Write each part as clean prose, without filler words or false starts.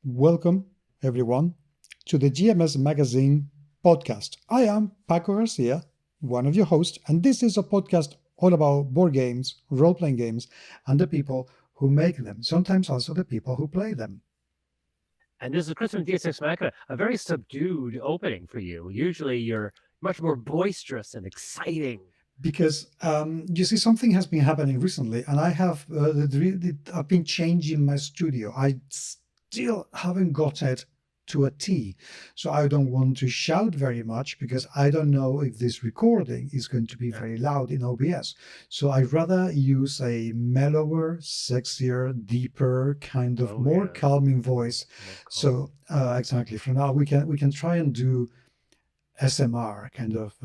Welcome, everyone, to the GMS Magazine podcast. I am Paco Garcia, one of your hosts, and this is a podcast all about board games, role playing games, and the people who make them, sometimes also the people who play them. And this is Christmas D6 Machina, a very subdued opening for you. Usually you're much more boisterous and exciting. Because you see, something has been happening recently, and I've been changing my studio. I still haven't got it to a T, so I don't want to shout very much because I don't know if this recording is going to be very loud in OBS. So I'd rather use a mellower, sexier, deeper, kind of more calming voice. So exactly, for now we can try and do SMR kind of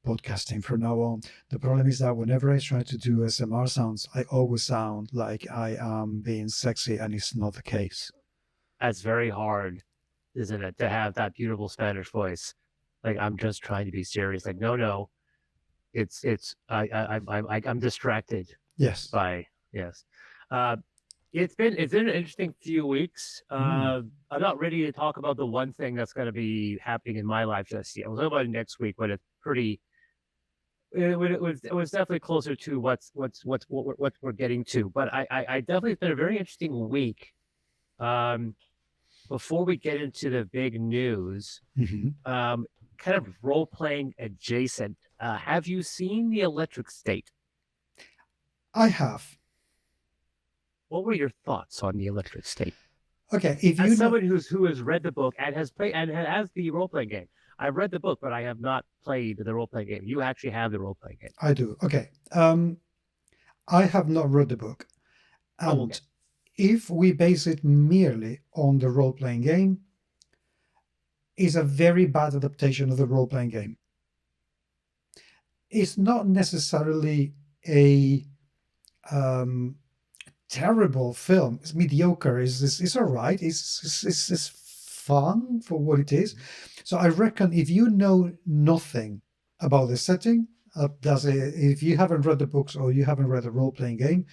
podcasting from now on. The problem is that whenever I try to do SMR sounds, I always sound like I am being sexy, and it's not the case. That's very hard, isn't it, to have that beautiful Spanish voice? Like, I'm just trying to be serious. Like, no, I'm distracted. Yes. Yes. It's been an interesting few weeks. I'm not ready to talk about the one thing that's going to be happening in my life just yet. We'll talk about it next week, but it's pretty. It was definitely closer to what we're getting to. But I definitely, it's been a very interesting week. Before we get into the big news, kind of role playing adjacent. Have you seen The Electric State? I have. What were your thoughts on The Electric State? Okay, if you as someone who has read the book and has played and has the role playing game, I've read the book, but I have not played the role playing game. You actually have the role playing game. I do. Okay. I have not read the book, and if we base it merely on the role playing game, is a very bad adaptation of the role playing game. It's not necessarily a terrible film. It's mediocre. It's all right. It's fun for what it is. So I reckon if you know nothing about the setting, if you haven't read the books or you haven't read the role playing game,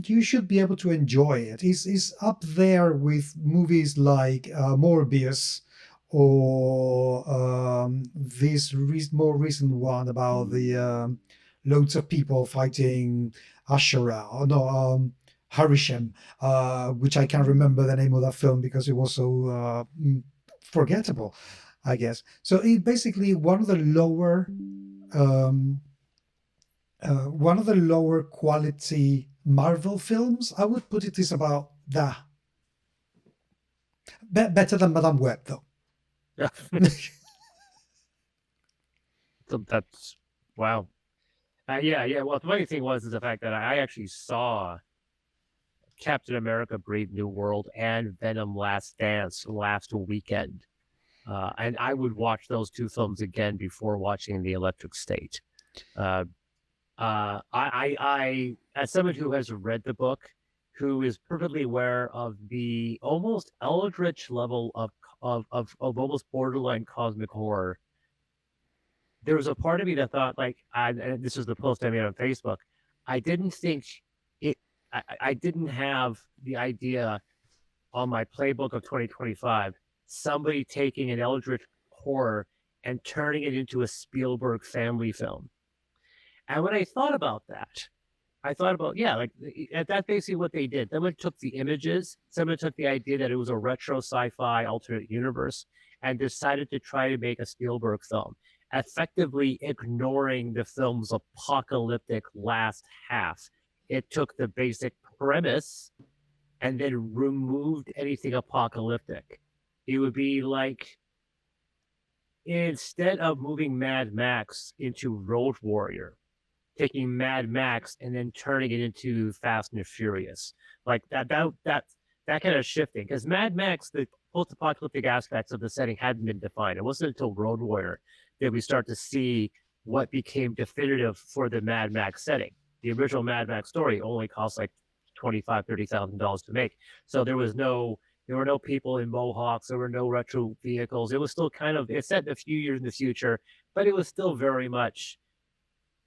you should be able to enjoy it. It's up there with movies like Morbius or this more recent one about the loads of people fighting Ashura, or no, Harishem, which I can't remember the name of that film because it was so forgettable, I guess. So it basically one of the lower quality Marvel films. I would put it is about that. Better than Madame Web, though. So that's wow. Yeah. Well, the funny thing was the fact that I actually saw Captain America: Brave New World and Venom: Last Dance last weekend, and I would watch those two films again before watching The Electric State. I, as someone who has read the book, who is perfectly aware of the almost eldritch level of almost borderline cosmic horror, there was a part of me that thought, like, and this was the post I made on Facebook, I didn't think it. I didn't have the idea on my playbook of 2025 somebody taking an eldritch horror and turning it into a Spielberg family film. And when I thought about that, I thought about, that's basically what they did. Someone took the images, someone took the idea that it was a retro sci-fi alternate universe and decided to try to make a Spielberg film, effectively ignoring the film's apocalyptic last half. It took the basic premise and then removed anything apocalyptic. It would be like, instead of moving Mad Max into Road Warrior, taking Mad Max and then turning it into Fast and Furious, like that kind of shifting. Because Mad Max, the post-apocalyptic aspects of the setting hadn't been defined. It wasn't until Road Warrior that we start to see what became definitive for the Mad Max setting. The original Mad Max story only cost like $25,000-$30,000 to make, so there were no people in mohawks, there were no retro vehicles. It was still kind of, it's set a few years in the future, but it was still very much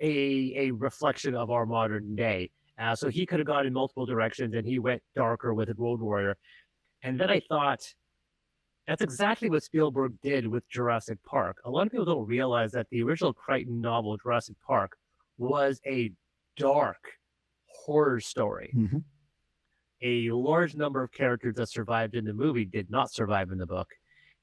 a reflection of our modern day. So he could have gone in multiple directions, and he went darker with Road Warrior. And then I thought, that's exactly what Spielberg did with Jurassic Park. A lot of people don't realize that the original Crichton novel, Jurassic Park, was a dark horror story. Hmm. A large number of characters that survived in the movie did not survive in the book.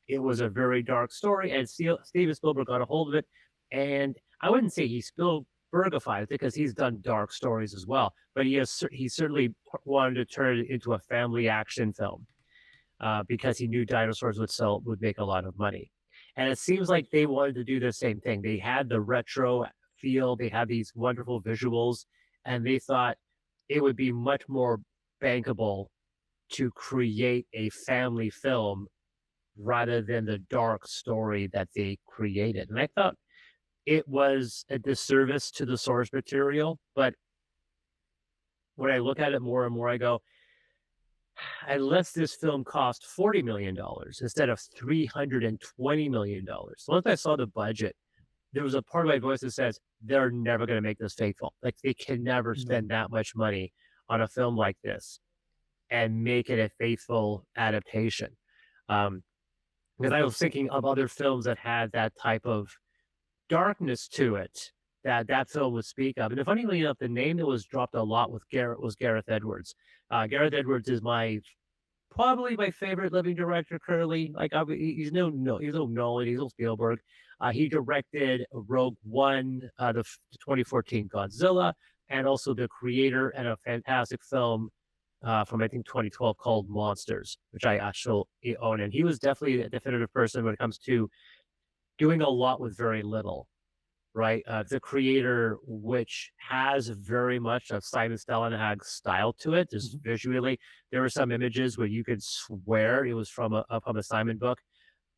It was a very dark story, and Steven Spielberg got a hold of it. And I wouldn't say he Spielbergified it because he's done dark stories as well, but he certainly wanted to turn it into a family action film because he knew dinosaurs would make a lot of money. And it seems like they wanted to do the same thing. They had the retro feel, they had these wonderful visuals, and they thought it would be much more bankable to create a family film rather than the dark story that they created. And I thought it was a disservice to the source material, but when I look at it more and more, I go, unless this film cost $40 million instead of $320 million. So once I saw the budget, there was a part of my voice that says, they're never going to make this faithful. Like they can never spend that much money on a film like this and make it a faithful adaptation. Because I was thinking of other films that had that type of darkness to it that film would speak of. And funnily enough, the name that was dropped a lot with Garrett was Gareth Edwards. Gareth Edwards is probably my favorite living director currently. Like he's no Nolan, he's no Spielberg. He directed Rogue One, the 2014 Godzilla, and also the creator and a fantastic film from I think 2012 called Monsters, which I actually own. And he was definitely a definitive person when it comes to doing a lot with very little. Right, the creator, which has very much of Simon Stellenhag's style to it, just visually. There were some images where you could swear it was from a Simon book.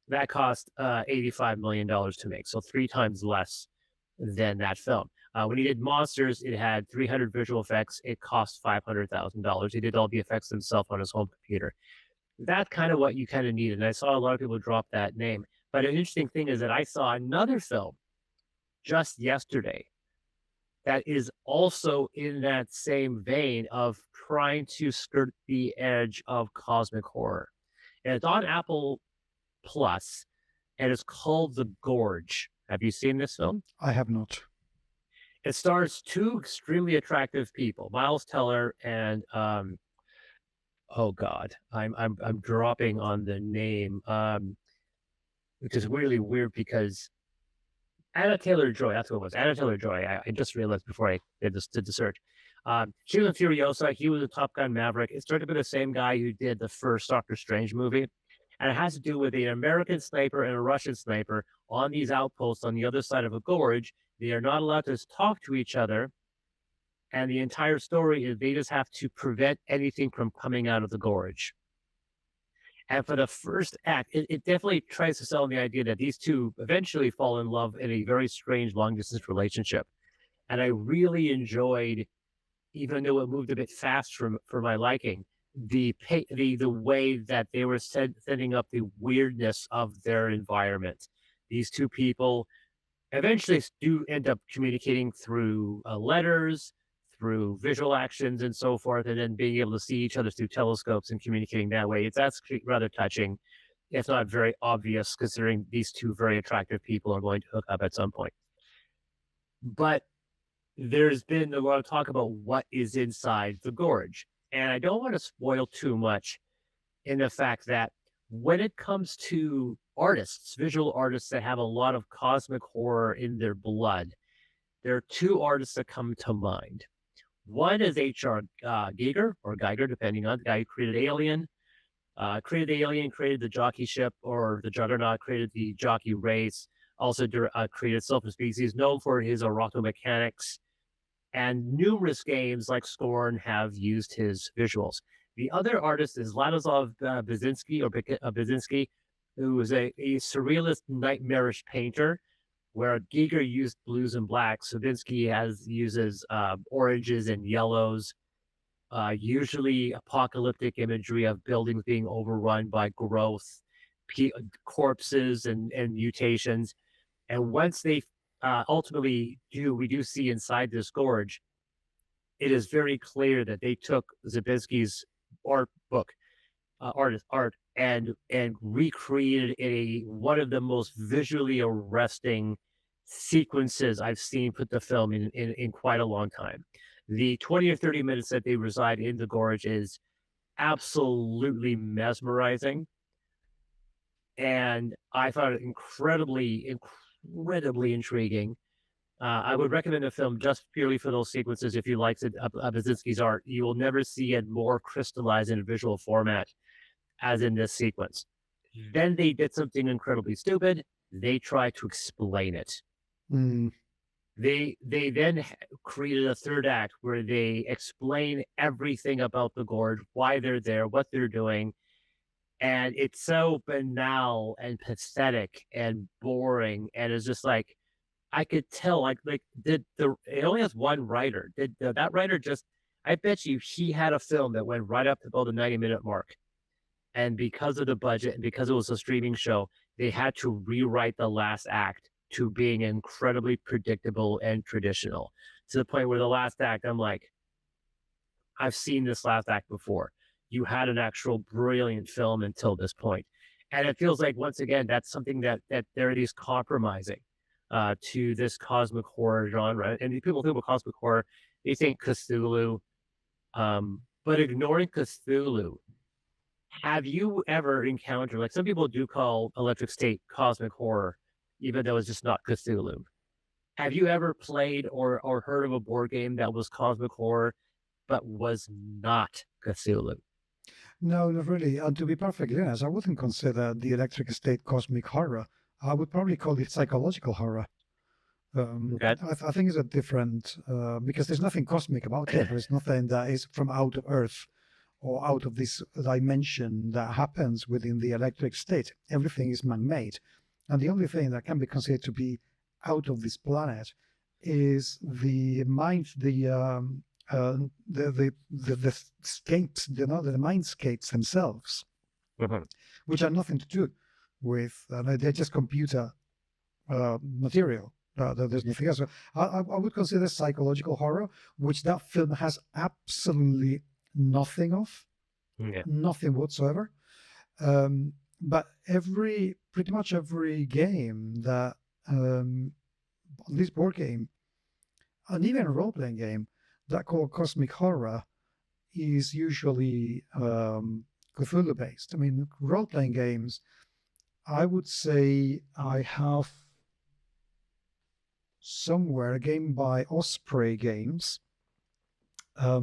That cost $85 million to make, so 3 times less than that film. When he did Monsters, it had 300 visual effects. It cost $500,000. He did all the effects himself on his home computer. That's kind of what you kind of need, and I saw a lot of people drop that name. But an interesting thing is that I saw another film just yesterday that is also in that same vein of trying to skirt the edge of cosmic horror. And it's on Apple Plus, and it's called The Gorge. Have you seen this film? I have not. It stars 2 extremely attractive people, Miles Teller and oh God, I'm dropping on the name, which is really weird because Anna Taylor-Joy, that's what it was. Anna Taylor-Joy. I just realized before I did the search. She was in Furiosa. He was a Top Gun Maverick. It's started to be the same guy who did the first Doctor Strange movie. And it has to do with an American sniper and a Russian sniper on these outposts on the other side of a gorge. They are not allowed to talk to each other. And the entire story is they just have to prevent anything from coming out of the gorge. And for the first act, it definitely tries to sell the idea that these two eventually fall in love in a very strange long distance relationship. And I really enjoyed, even though it moved a bit fast for my liking, the way that they were setting up the weirdness of their environment. These 2 people eventually do end up communicating through letters, through visual actions and so forth, and then being able to see each other through telescopes and communicating that way. That's rather touching, if not very obvious, considering these 2 very attractive people are going to hook up at some point. But there's been a lot of talk about what is inside the gorge. And I don't want to spoil too much in the fact that when it comes to artists, visual artists that have a lot of cosmic horror in their blood, there are 2 artists that come to mind. One is H.R. Giger, or Geiger, depending on the guy who created Alien. Created the jockey ship, or the Juggernaut, created the jockey race, also created Silver Species, known for his oroctomechanics, and numerous games like Scorn have used his visuals. The other artist is Ladislav Basinski, who is a surrealist, nightmarish painter, where Giger used blues and blacks. Sabinsky uses oranges and yellows, usually apocalyptic imagery of buildings being overrun by growth, corpses, and mutations. And once they ultimately we do see inside this gorge, it is very clear that they took Zabinski's art book, art and recreated one of the most visually arresting sequences I've seen put the film in quite a long time. The 20 or 30 minutes that they reside in the gorge is absolutely mesmerizing, and I found it incredibly intriguing. I would recommend the film just purely for those sequences if you like Basinski's art. You will never see it more crystallized in a visual format as in this sequence. Then they did something incredibly stupid. They tried to explain it. Mm. They then created a third act where they explain everything about the gorge, why they're there, what they're doing, and it's so banal and pathetic and boring, and it's just like I could tell, did the it only has one writer. Did that writer just? I bet you he had a film that went right up to about the 90-minute mark, and because of the budget and because it was a streaming show, they had to rewrite the last act to being incredibly predictable and traditional, to the point where the last act, I'm like, I've seen this last act before. You had an actual brilliant film until this point. And it feels like once again, that's something that there is compromising to this cosmic horror genre. And people think about cosmic horror, they think Cthulhu. But ignoring Cthulhu, have you ever encountered, like some people do call Electric State cosmic horror, even though it's just not Cthulhu? Have you ever played or heard of a board game that was cosmic horror but was not Cthulhu? No, not really. And to be perfectly honest, I wouldn't consider the Electric State cosmic horror. I would probably call it psychological horror. Okay. I think it's a different, because there's nothing cosmic about it. There's nothing that is from out of Earth or out of this dimension that happens within the electric state. Everything is man-made. And the only thing that can be considered to be out of this planet is the mind, the scapes, the mindscapes themselves, which are nothing to do with, they're just computer material. There's nothing else. So I would consider psychological horror, which that film has absolutely nothing of, nothing whatsoever. But pretty much every game that, this board game, and even a role-playing game that called cosmic horror is usually Cthulhu based. I mean, role-playing games, I would say I have somewhere a game by Osprey Games. I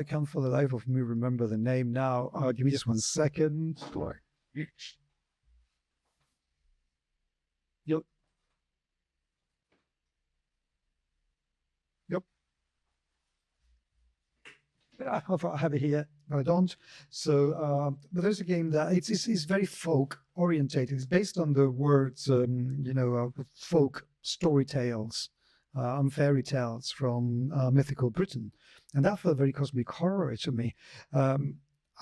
can't for the life of me remember the name now. Give me just 1 second. Yep. I have it here, but I don't. So, but there's a game that it's very folk orientated. It's based on the words, folk story tales and fairy tales from mythical Britain, and that felt very cosmic horror to me. I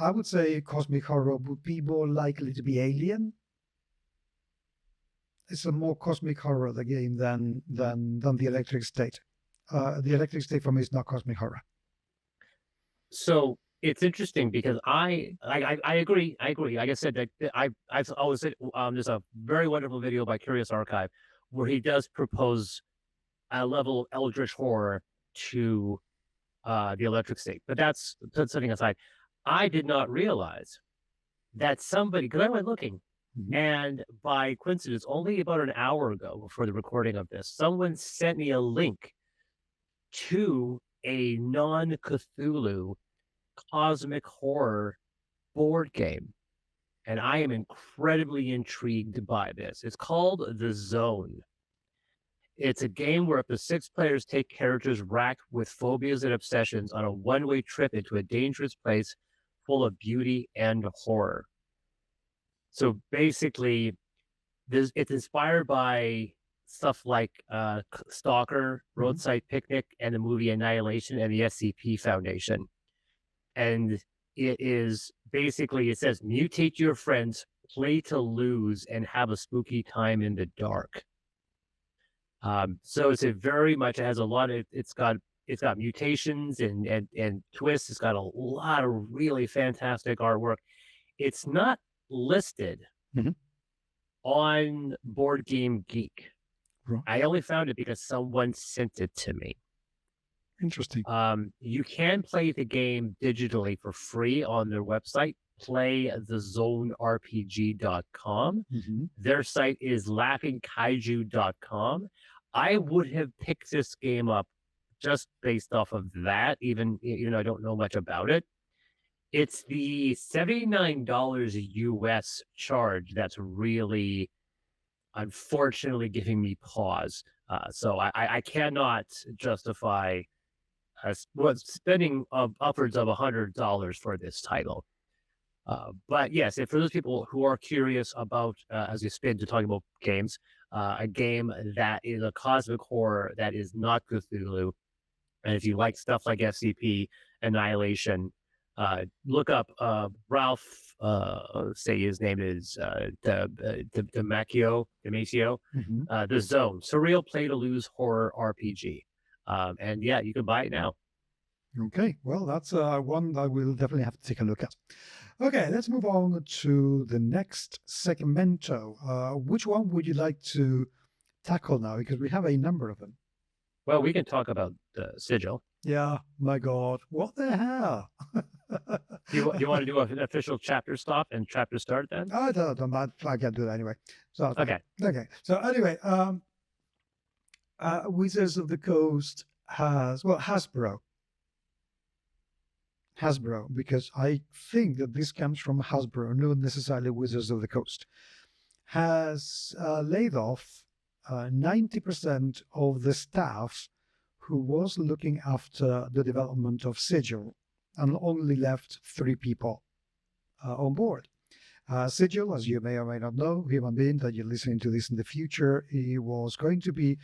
would say cosmic horror would be more likely to be Alien. It's a more cosmic horror the game than the Electric State. The Electric State for me is not cosmic horror. So it's interesting because I agree. I agree. Like I said, that I've always said there's a very wonderful video by Curious Archive where he does propose a level of eldritch horror to the Electric State. But that's setting aside. I did not realize that somebody, because I went looking, and by coincidence, only about an hour ago before the recording of this, someone sent me a link to a non-Cthulhu cosmic horror board game. And I am incredibly intrigued by this. It's called The Zone. It's a game where up to 6 players take characters racked with phobias and obsessions on a one-way trip into a dangerous place full of beauty and horror. So basically, it's inspired by stuff like Stalker, Roadside Picnic, and the movie Annihilation, and the SCP Foundation. And it is basically, it says, mutate your friends, play to lose, and have a spooky time in the dark. So it's very much, it has a lot of, it's got It's got mutations and twists. It's got a lot of really fantastic artwork. It's not listed Mhm. on Board Game Geek. Right. I only found it because someone sent it to me. Interesting. You can play the game digitally for free on their website, playthezonerpg.com. Mhm. Their site is laughingkaiju.com. I would have picked this game up just based off of that, even I don't know much about it. It's the $79 US charge that's really, unfortunately, giving me pause. So I cannot justify spending upwards of $100 for this title. But yes, if for those people who are curious about, as you spin to talking about games, a game that is a cosmic horror that is not Cthulhu, and if you like stuff like SCP, Annihilation, look up Ralph. Say his name is Damasio. Mhm. The Zone, surreal play to lose horror RPG, and yeah, you can buy it now. Okay, well, that's one that we'll definitely have to take a look at. Okay, let's move on to the next segmento. Which one would you like to tackle now? Because we have a number of them. Well, we can talk about Sigil. Yeah, my God, what the hell? Do you want to do an official chapter stop and chapter start then? I don't mind. I can do that anyway. So Okay. Okay. So anyway, Wizards of the Coast has Hasbro, because I think that this comes from Hasbro, not necessarily Wizards of the Coast, has laid off 90% of the staff who was looking after the development of Sigil, and only left 3 people on board. Sigil, as you may or may not know, human being that you're listening to this in the future, it was going to be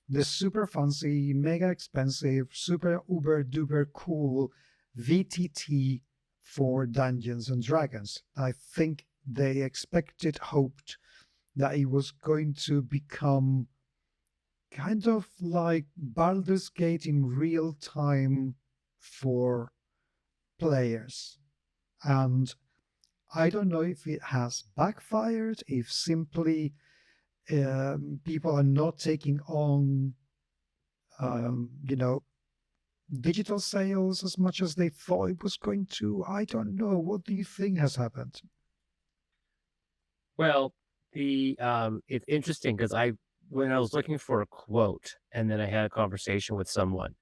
the super fancy, mega expensive, super uber duper cool VTT for Dungeons and Dragons. I think they hoped that it was going to become kind of like Baldur's Gate in real time for players. And I don't know if it has backfired, if simply people are not taking on, you know, digital sales as much as they thought it was going to. I don't know. What do you think has happened? Well, it's interesting because when I was looking for a quote and then I had a conversation with someone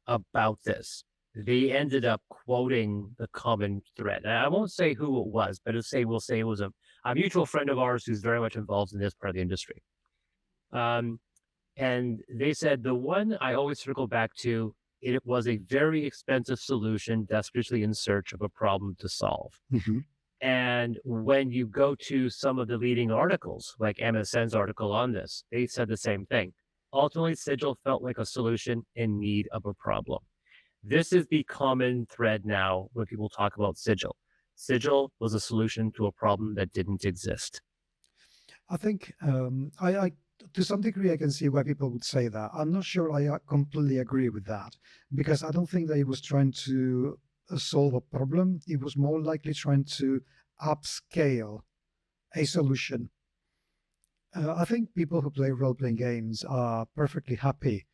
about this, they ended up quoting the common thread. And I won't say who it was, but we'll say it was a mutual friend of ours who's very much involved in this part of the industry. And they said the one I always circle back to, it was a very expensive solution, desperately in search of a problem to solve. Mm-hmm. And when you go to some of the leading articles, like MSN's article on this, they said the same thing. Ultimately, Sigil felt like a solution in need of a problem. This is the common thread now when people talk about Sigil. Sigil was a solution to a problem that didn't exist. I think I to some degree I can see why people would say that. I'm not sure I completely agree with that, because I don't think that he was trying to solve a problem. It was more likely trying to upscale a solution. I think people who play role-playing games are perfectly happy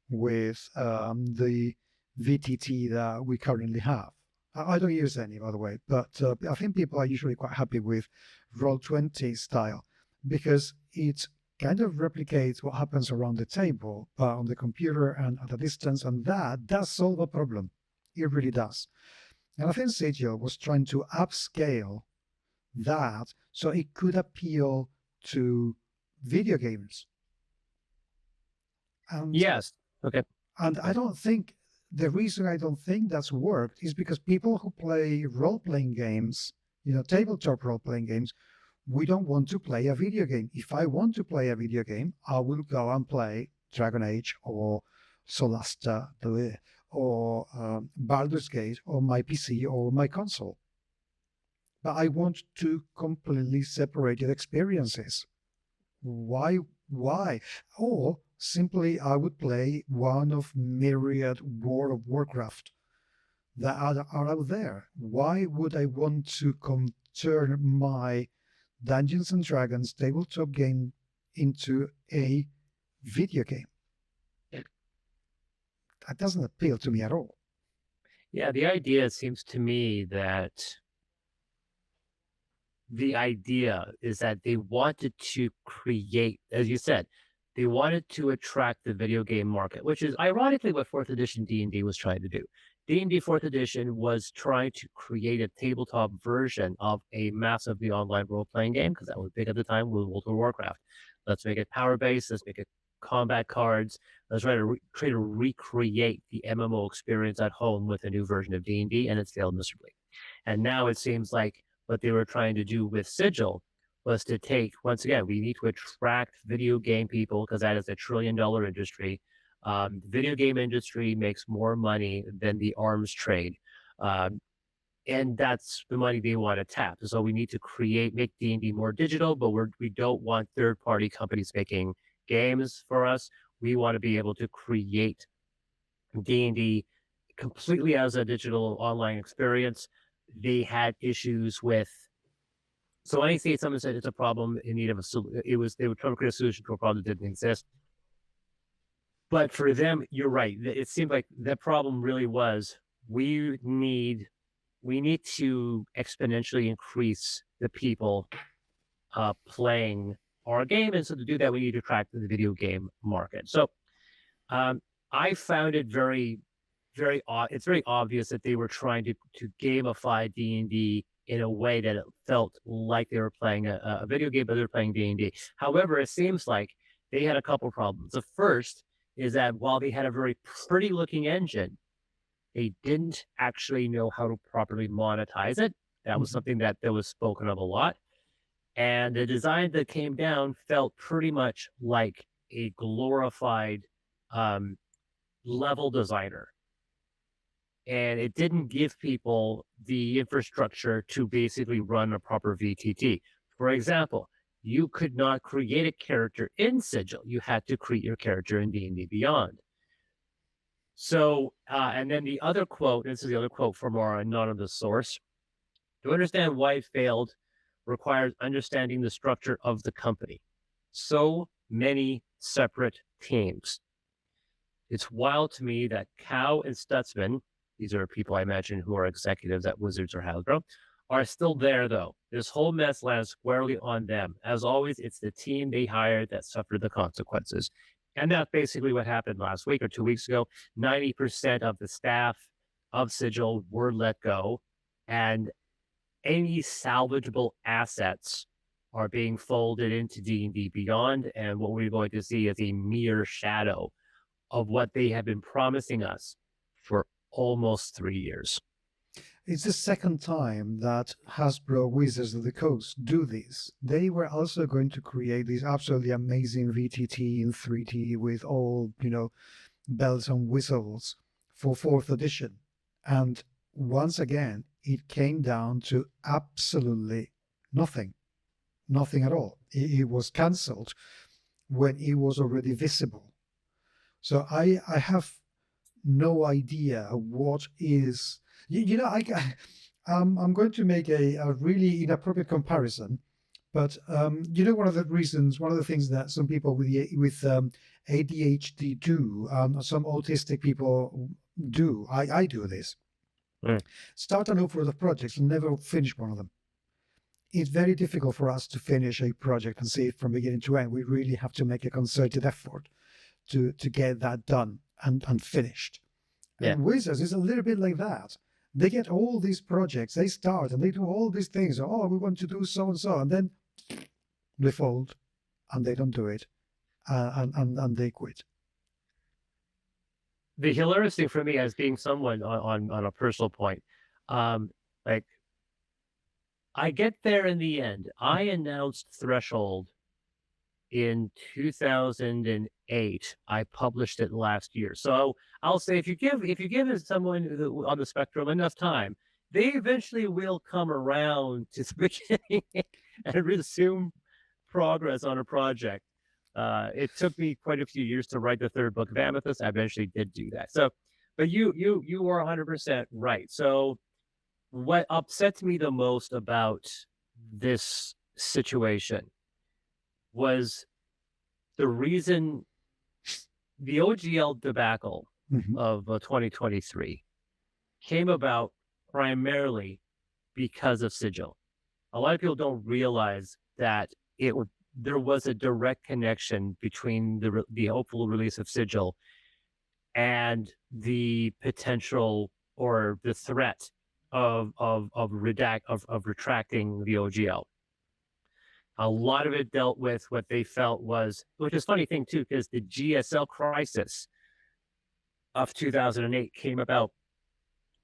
with the VTT that we currently have. I don't use any, by the way, but I think people are usually quite happy with Roll20 style, because it kind of replicates what happens around the table, but on the computer and at a distance, and that does solve a problem. It really does. And I think Sigil was trying to upscale that so it could appeal to video gamers. And yes. Okay. And I don't think the reason I don't think that's worked is because people who play role-playing games, tabletop role-playing games, we don't want to play a video game. If I want to play a video game, I will go and play Dragon Age or Solasta or Baldur's Gate on my PC or my console. But I want two completely separated experiences. Why Why? Or simply, I would play one of myriad World of Warcraft that are out there. Why would I want to turn my Dungeons and Dragons tabletop game into a video game? That doesn't appeal to me at all. Yeah, the idea seems to me that the idea is that they wanted to create, as you said, they wanted to attract the video game market, which is ironically what fourth edition D&D was trying to do. D&D fourth edition was trying to create a tabletop version of a massively online role-playing game, because that was big at the time with World of Warcraft. Let's make it power-based, let's make it combat cards, let's try to recreate the MMO experience at home with a new version of D&D, and it's failed miserably. And now it seems like what they were trying to do with Sigil was to take, once again, we need to attract video game people because that is a $1 trillion industry. The video game industry makes more money than the arms trade. And that's the money they want to tap. So we need to make D&D more digital, but we don't want third-party companies making games for us. We want to be able to create D&D completely as a digital online experience. They had issues with, so anything someone said it's a problem in need of a solution, they were trying to create a solution to a problem that didn't exist. But for them, you're right. It seemed like the problem really was we need to exponentially increase the people playing our game, and so to do that, we need to attract the video game market. So I found it it's very obvious that they were trying to gamify D&D in a way that it felt like they were playing a video game, but they're playing D&D. However, it seems like they had a couple problems. The first is that while they had a very pretty looking engine, they didn't actually know how to properly monetize it. That was something that was spoken of a lot. And the design that came down felt pretty much like a glorified level designer. And it didn't give people the infrastructure to basically run a proper VTT. For example, you could not create a character in Sigil. You had to create your character in D&D Beyond. So, and then the other quote, this is the other quote from our anonymous source. To understand why it failed requires understanding the structure of the company. So many separate teams. It's wild to me that Cow and Stutzman, these are people I imagine who are executives at Wizards or Hasbro, are still there though. This whole mess lands squarely on them. As always, it's the team they hired that suffered the consequences. And that's basically what happened last week or 2 weeks ago. 90% of the staff of Sigil were let go, and any salvageable assets are being folded into D&D Beyond, and what we're going to see is a mere shadow of what they have been promising us for almost 3 years. It's the second time that Hasbro Wizards of the Coast do this. They were also going to create this absolutely amazing VTT in 3D with all, bells and whistles for 4th edition. And once again, it came down to absolutely nothing. Nothing at all. It was cancelled when it was already visible. So I have no idea what is... I'm going to make a really inappropriate comparison, but one of the things that some people with ADHD do, some autistic people do. I do this. Start an awful lot of projects and never finish one of them. It's very difficult for us to finish a project and see it from beginning to end. We really have to make a concerted effort to get that done and finished. Yeah. And Wizards is a little bit like that. They get all these projects, they start and they do all these things. Oh, we want to do so and so, and then they fold and they don't do it, and they quit. The hilarious thing for me, as being someone on a personal point, like I get there in the end. I announced Threshold in 2008. I published it last year. So I'll say if you give someone on the spectrum enough time, they eventually will come around to the beginning and resume progress on a project. It took me quite a few years to write the third book of Amethyst. I eventually did do that. So, but you were 100% right. So, what upsets me the most about this situation was the reason the OGL debacle Mhm. of 2023 came about primarily because of Sigil. A lot of people don't realize that there was a direct connection between the hopeful release of Sigil and the potential or the threat of retracting the OGL. A lot of it dealt with what they felt was, which is a funny thing too, because the GSL crisis of 2008 came about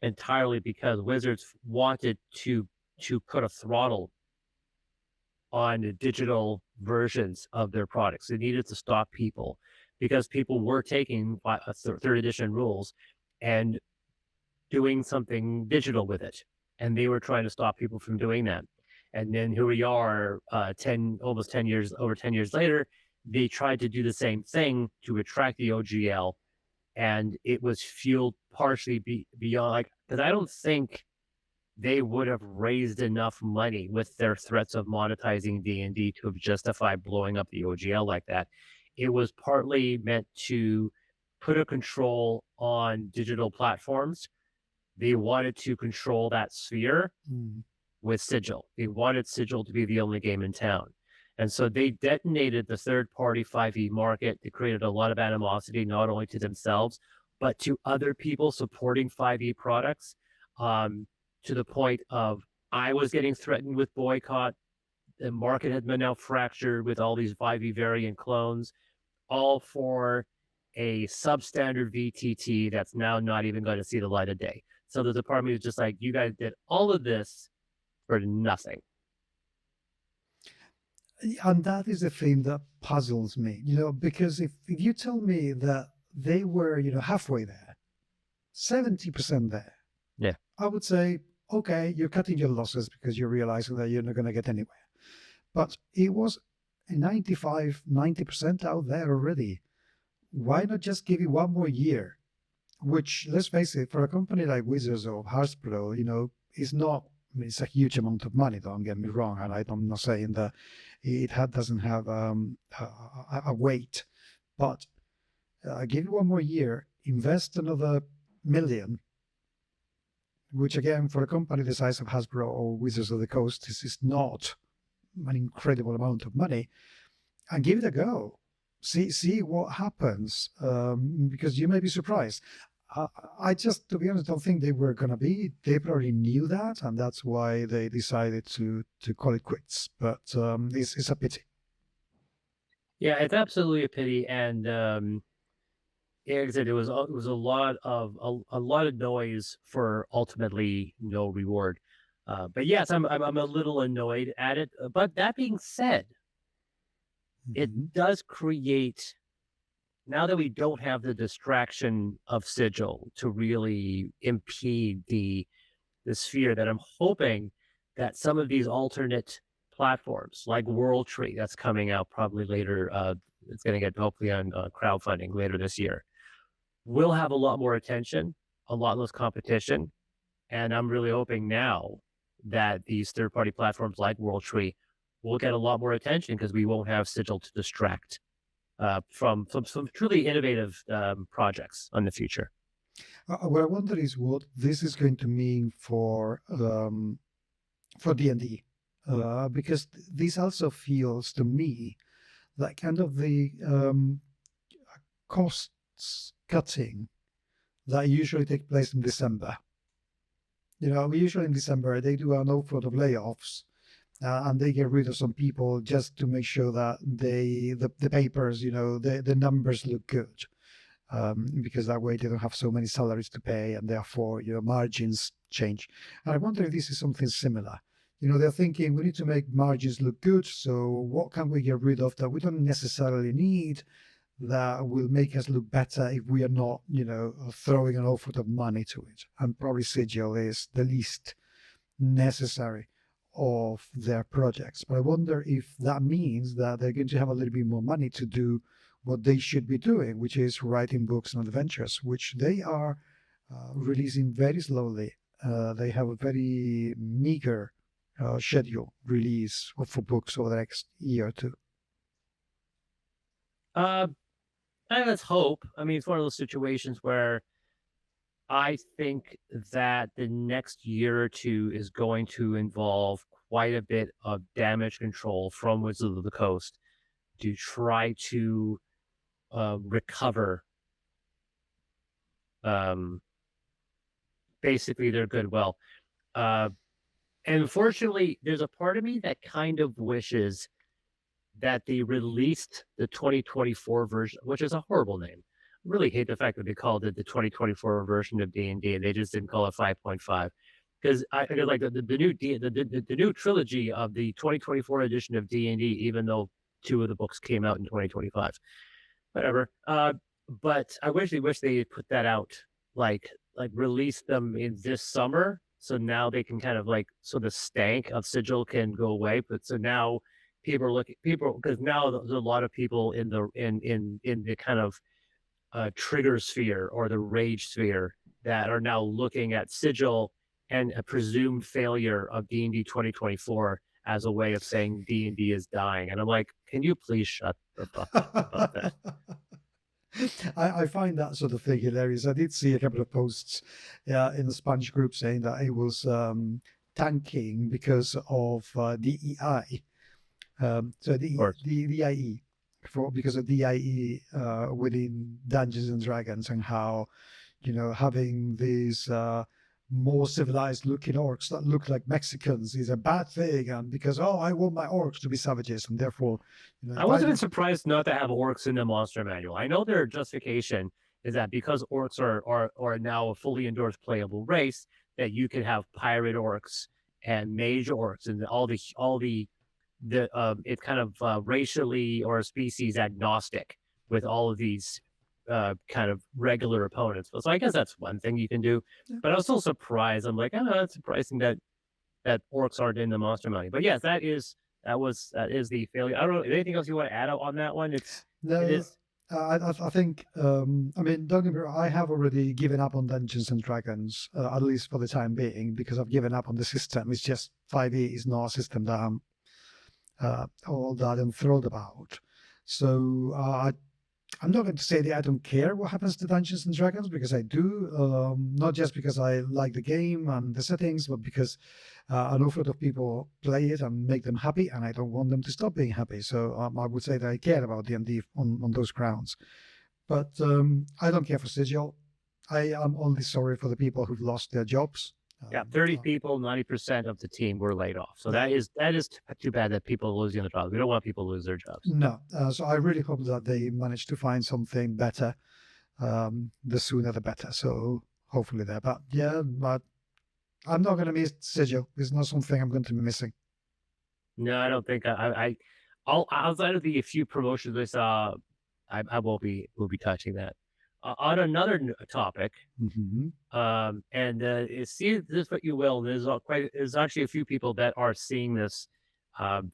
entirely because Wizards wanted to put a throttle on the digital versions of their products. They needed to stop people because people were taking third edition rules and doing something digital with it, and they were trying to stop people from doing that. And then here we are, almost 10 years, over 10 years later, they tried to do the same thing to retract the OGL, and it was fueled partially beyond, like, because I don't think they would have raised enough money with their threats of monetizing D&D to have justified blowing up the OGL like that. It was partly meant to put a control on digital platforms. They wanted to control that sphere Mm. with Sigil. They wanted Sigil to be the only game in town. And so they detonated the third-party 5e market. They created a lot of animosity, not only to themselves, but to other people supporting 5e products, to the point of I was getting threatened with boycott. The market had been now fractured with all these 5e variant clones, all for a substandard VTT that's now not even going to see the light of day. So the department was just like, you guys did all of this for nothing. And that is the thing that puzzles me, because if you tell me that they were, halfway there, 70% there, Yeah. I would say, okay, you're cutting your losses because you're realizing that you're not going to get anywhere. But it was 95, 90% out there already. Why not just give it one more year? Which, let's face it, for a company like Wizards or Hasbro, is not, I mean, it's a huge amount of money, don't get me wrong. And I'm not saying that doesn't have a weight, but give it one more year, invest another million, which again, for a company the size of Hasbro or Wizards of the Coast, this is not an incredible amount of money, and give it a go. See what happens, because you may be surprised. I just, to be honest, don't think they were going to be. They probably knew that, and that's why they decided to call it quits. But it's a pity. Yeah, it's absolutely a pity. And like I said, it was a lot of a lot of noise for ultimately no reward. But yes, I'm a little annoyed at it. But that being said, it does create, now that we don't have the distraction of Sigil to really impede the sphere, that I'm hoping that some of these alternate platforms like World Tree, that's coming out probably later, it's going to get hopefully on crowdfunding later this year, will have a lot more attention, a lot less competition. And I'm really hoping now that these third-party platforms like World Tree will get a lot more attention because we won't have Sigil to distract from some truly innovative projects in the future. What I wonder is what this is going to mean for D&D, because this also feels to me like kind of the costs cutting that usually take place in December. Usually in December they do an awful lot of layoffs, and they get rid of some people just to make sure that the papers, the numbers look good, because that way they don't have so many salaries to pay, and therefore margins change. And I wonder if this is something similar. They're thinking we need to make margins look good, so what can we get rid of that we don't necessarily need, that will make us look better if we are not, throwing an awful lot of money to it. And probably Sigil is the least necessary. of their projects. But I wonder if that means that they're going to have a little bit more money to do what they should be doing, which is writing books and adventures, which they are releasing very slowly. They have a very meager schedule release for books over the next year or two. Let's hope. I mean, it's one of those situations where I think that the next year or two is going to involve quite a bit of damage control from Wizards of the Coast to try to recover basically their goodwill. And unfortunately, there's a part of me that kind of wishes that they released the 2024 version, which is a horrible name. I really hate the fact that they called it the 2024 version of D&D and they just didn't call it 5.5. Because I feel like the new trilogy of the 2024 edition of D&D, even though 2 of the books came out in 2025. Whatever. But I wish they had put that out, like release them in this summer. So now they can kind of so the stank of Sigil can go away. But so now people because now there's a lot of people in the kind of trigger sphere or the rage sphere that are now looking at Sigil and a presumed failure of D&D 2024 as a way of saying D&D is dying. And I'm like, can you please shut the fuck up about that? I find that sort of thing hilarious. I did see a couple of posts in the Spanish group saying that it was tanking because of DEI. So the IE, because of DIE within Dungeons and Dragons, and how, having these more civilized looking orcs that look like Mexicans is a bad thing, and because I want my orcs to be savages, and therefore, I wasn't surprised not to have orcs in the monster manual. I know their justification is that because orcs are now a fully endorsed playable race, that you could have pirate orcs and mage orcs and it's kind of racially or species agnostic with all of these kind of regular opponents. So I guess that's one thing you can do. Yeah. But I was still surprised. I'm like, that's surprising that orcs aren't in the monster manual. But yes, that is the failure. I don't know anything else you want to add on that one. It is. I think, I mean, don't get me wrong, I have already given up on Dungeons and Dragons, at least for the time being, because I've given up on the system. It's just 5e is not a system that I'm all that enthralled about. So I'm not going to say that I don't care what happens to Dungeons and Dragons, because I do, not just because I like the game and the settings, but because an awful lot of people play it and make them happy, and I don't want them to stop being happy. So I would say that I care about D&D on those grounds. But I don't care for Sigil. I am only sorry for the people who've lost their jobs. Yeah, 30 people, 90% of the team were laid off. So that is too bad that people are losing their jobs. We don't want people to lose their jobs. No. So I really hope that they manage to find something better. The sooner the better. So hopefully there. But yeah, but I'm not going to miss Sigil. It's not something I'm going to be missing. No, I don't think outside of the few promotions I saw, I will be touching that. On another topic, and see this what you will. There's actually a few people that are seeing this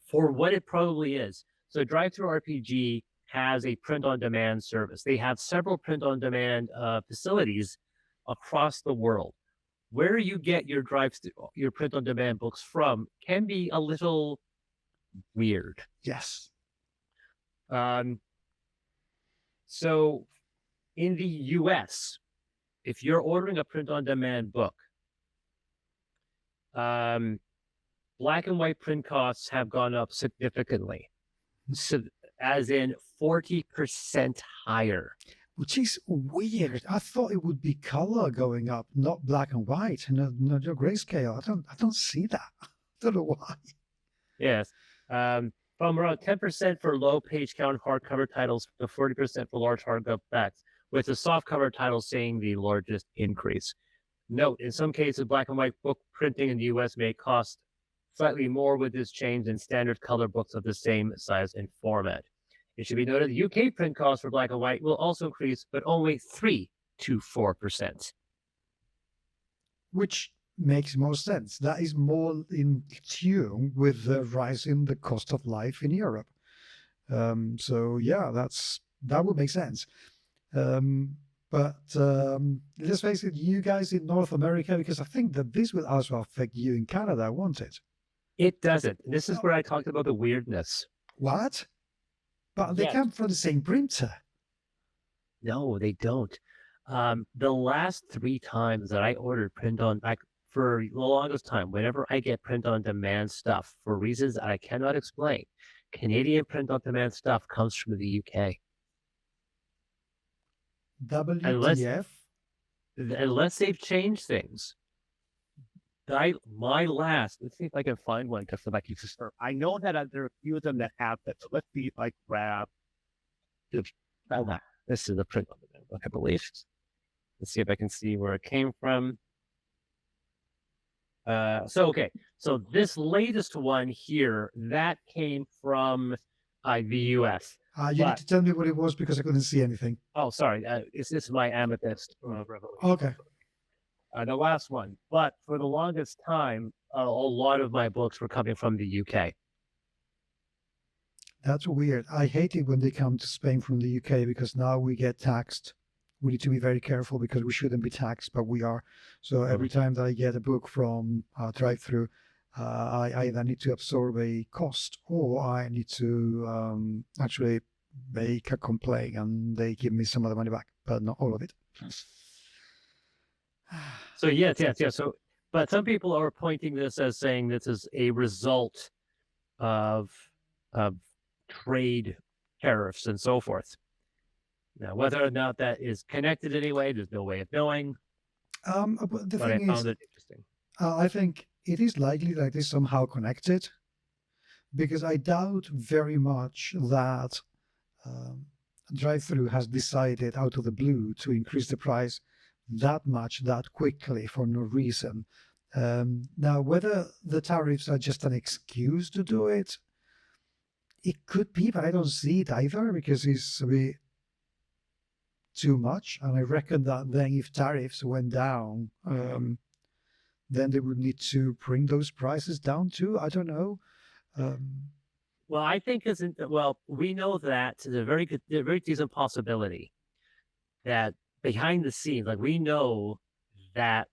for what it probably is. So Drive-Thru RPG has a print-on-demand service. They have several print-on-demand facilities across the world. Where you get your print-on-demand books from can be a little weird. Yes. So in the US, if you're ordering a print-on-demand book, black and white print costs have gone up significantly, so, as in 40% higher. Which is weird. I thought it would be color going up, not black and white, no grayscale. I don't see that. I don't know why. Yes. From around 10% for low page count hardcover titles to 40% for large hardcover backs, with the softcover titles seeing the largest increase. Note, in some cases, black and white book printing in the US may cost slightly more with this change than standard color books of the same size and format. It should be noted the UK print costs for black and white will also increase, but only 3 to 4%. Which makes more sense. That is more in tune with the rise in the cost of life in Europe. So yeah, that would make sense. But let's face it, you guys in North America, because I think that this will also affect you in Canada, won't it? It doesn't. This is where I talked about the weirdness. What? But they Yes. come from the same printer. No, they don't. The last 3 times that I ordered print on, like for the longest time, whenever I get print on demand stuff for reasons that I cannot explain, Canadian print on demand stuff comes from the UK. WTF? Unless they've changed things. Let's see if I can find one because I can start. I know that there are a few of them that have that. So let's see if I grab. This is a print on demand book, I believe. Let's see if I can see where it came from. So this latest one here, that came from the US. You need to tell me what it was because I couldn't see anything. Oh, sorry. This is my Amethyst Revelation. Okay. The last one. But for the longest time, a lot of my books were coming from the UK. That's weird. I hate it when they come to Spain from the UK because now we get taxed. We need to be very careful because we shouldn't be taxed, but we are. So every time that I get a book from drive-through, I either need to absorb a cost or I need to actually make a complaint and they give me some of the money back, but not all of it. So yes. So, but some people are pointing this as saying this is a result of trade tariffs and so forth. Now, whether or not that is connected anyway, there's no way of knowing. But the But I thing found is, it interesting. I think it is likely that it's somehow connected because I doubt very much that drive-through has decided out of the blue to increase the price that much that quickly for no reason. Now, whether the tariffs are just an excuse to do it, it could be, but I don't see it either because it's a bit too much. And I reckon that then if tariffs went down, then they would need to bring those prices down too. I don't know. Well, I think we know that there's a very decent possibility that behind the scenes, like we know that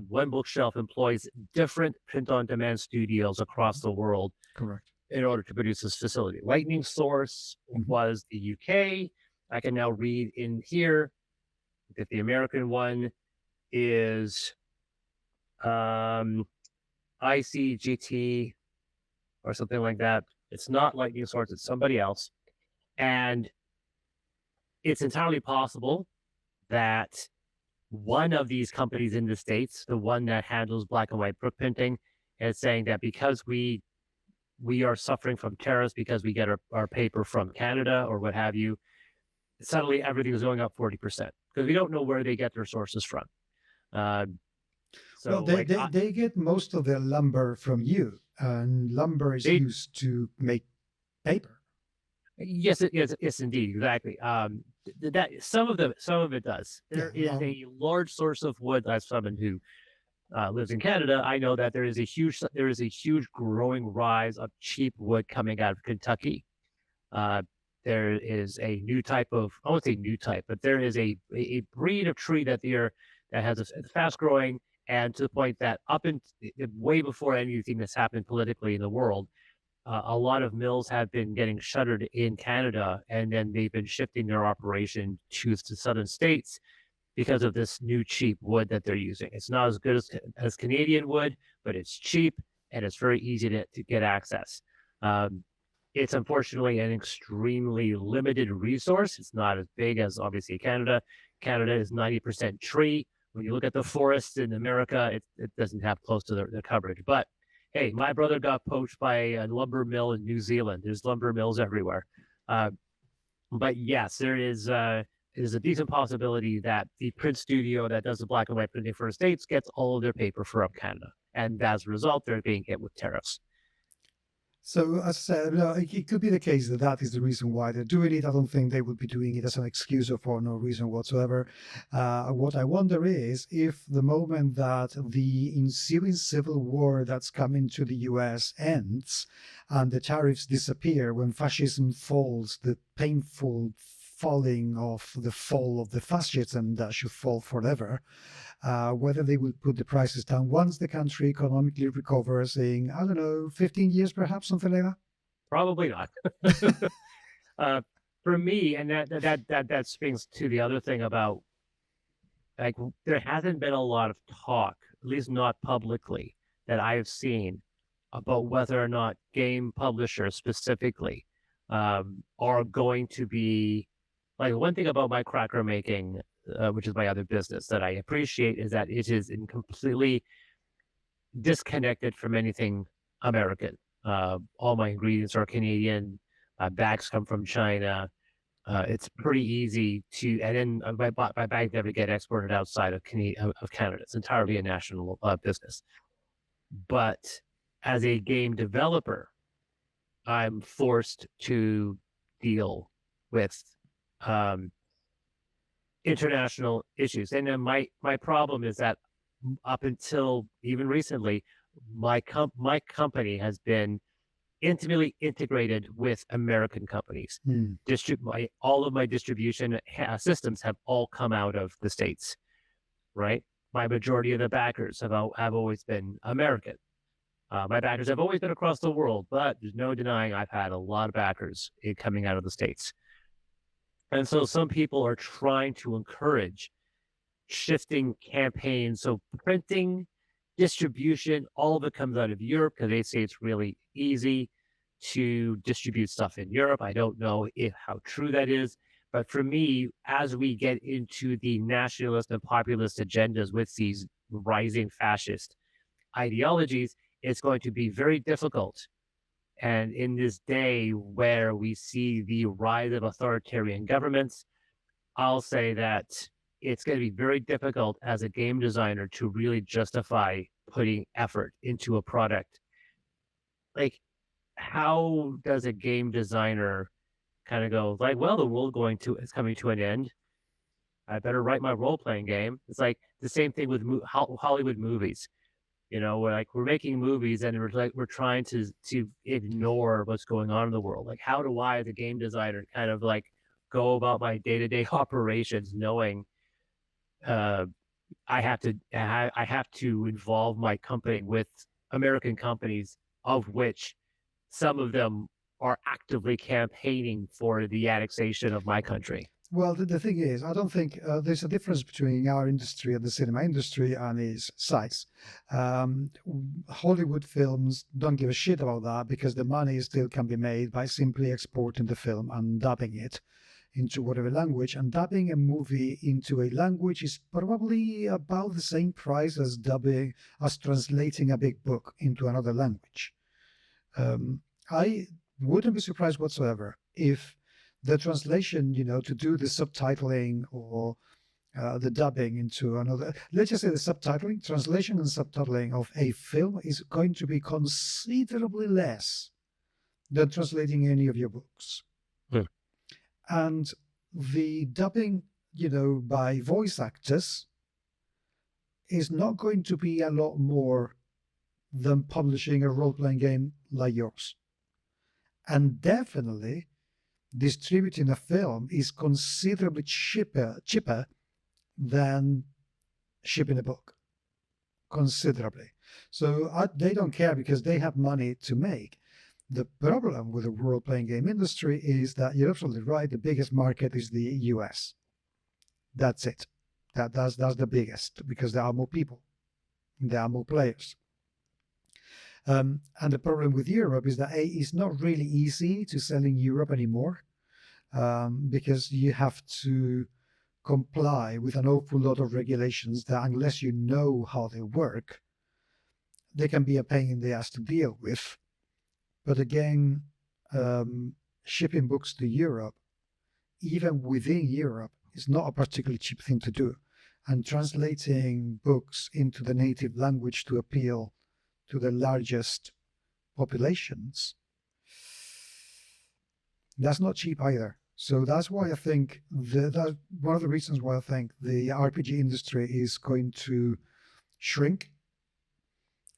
One Bookshelf employs different print-on-demand studios across the world. Correct. In order to produce this facility. Lightning Source was the UK. I can now read in here that the American one is ICGT or something like that. It's not Lightning Source, it's somebody else. And it's entirely possible that one of these companies in the States, the one that handles black and white book printing, is saying that because we are suffering from tariffs because we get our paper from Canada or what have you, suddenly everything is going up 40% because we don't know where they get their sources from. Well, they get most of their lumber from you, and lumber is used to make paper. Yes, indeed, exactly. That some of it does. There is a large source of wood. As someone who lives in Canada, I know that there is a huge growing rise of cheap wood coming out of Kentucky. There is a new type of, I won't say new type, but there is a breed of tree that has a fast growing, and to the point that way before anything that's happened politically in the world, a lot of mills have been getting shuttered in Canada, and then they've been shifting their operation to the southern states because of this new cheap wood that they're using. It's not as good as Canadian wood, but it's cheap and it's very easy to get access. It's unfortunately an extremely limited resource. It's not as big as obviously Canada. Canada is 90% tree. When you look at the forests in America, it doesn't have close to the coverage. But hey, my brother got poached by a lumber mill in New Zealand. There's lumber mills everywhere. But yes, there is a decent possibility that the print studio that does the black and white printing for the States gets all of their paper from Canada. And as a result, they're being hit with tariffs. So as I said, it could be the case that that is the reason why they're doing it. I don't think they would be doing it as an excuse or for no reason whatsoever. What I wonder is if the moment that the ensuing civil war that's coming to the US ends and the tariffs disappear, when fascism falls, the painful falling of the fall of the fascism that should fall forever, whether they will put the prices down once the country economically recovers in, I don't know, 15 years perhaps, something like that. Probably not. For me, and that springs to the other thing about, like, there hasn't been a lot of talk, at least not publicly, that I've seen about whether or not game publishers specifically are going to be, like, one thing about my cracker making, which is my other business, that I appreciate is that it is completely disconnected from anything American. All my ingredients are Canadian. Bags come from China. It's pretty easy to, and then my bag never get exported outside of Canada. It's entirely a national business. But as a game developer, I'm forced to deal with um, international issues. And then my problem is that up until even recently, my company has been intimately integrated with American companies. All of my distribution systems have all come out of the States, right? My majority of the backers have always been American. My backers have always been across the world, but there's no denying I've had a lot of backers coming out of the States. And so some people are trying to encourage shifting campaigns. So printing, distribution, all of it comes out of Europe because they say it's really easy to distribute stuff in Europe. I don't know how true that is. But for me, as we get into the nationalist and populist agendas with these rising fascist ideologies, it's going to be very difficult. And in this day where we see the rise of authoritarian governments, I'll say that it's going to be very difficult as a game designer to really justify putting effort into a product. Like, how does a game designer kind of go like, well, the world is coming to an end. I better write my role playing game. It's like the same thing with Hollywood movies. We're making movies and we're trying to ignore what's going on in the world. Like, how do I, as a game designer, kind of like go about my day-to-day operations knowing I have to involve my company with American companies, of which some of them are actively campaigning for the annexation of my country. Well, the thing is, I don't think there's a difference between our industry and the cinema industry and its size. Hollywood films don't give a shit about that because the money still can be made by simply exporting the film and dubbing it into whatever language. And dubbing a movie into a language is probably about the same price as translating a big book into another language. I wouldn't be surprised whatsoever if the translation, to do the subtitling or the dubbing into another, let's just say the subtitling, translation and subtitling of a film is going to be considerably less than translating any of your books. Yeah. And the dubbing, by voice actors is not going to be a lot more than publishing a role-playing game like yours. And definitely distributing a film is considerably cheaper than shipping a book. Considerably. So they don't care because they have money to make. The problem with the role-playing game industry is that you're absolutely right. The biggest market is the US. That's it. That's the biggest because there are more people. There are more players. And the problem with Europe is that it's not really easy to sell in Europe anymore because you have to comply with an awful lot of regulations that, unless you know how they work, they can be a pain in the ass to deal with. But again, shipping books to Europe, even within Europe, is not a particularly cheap thing to do. And translating books into the native language to appeal to the largest populations That's not cheap either. So that's why I think that one of the reasons why I think the RPG industry is going to shrink.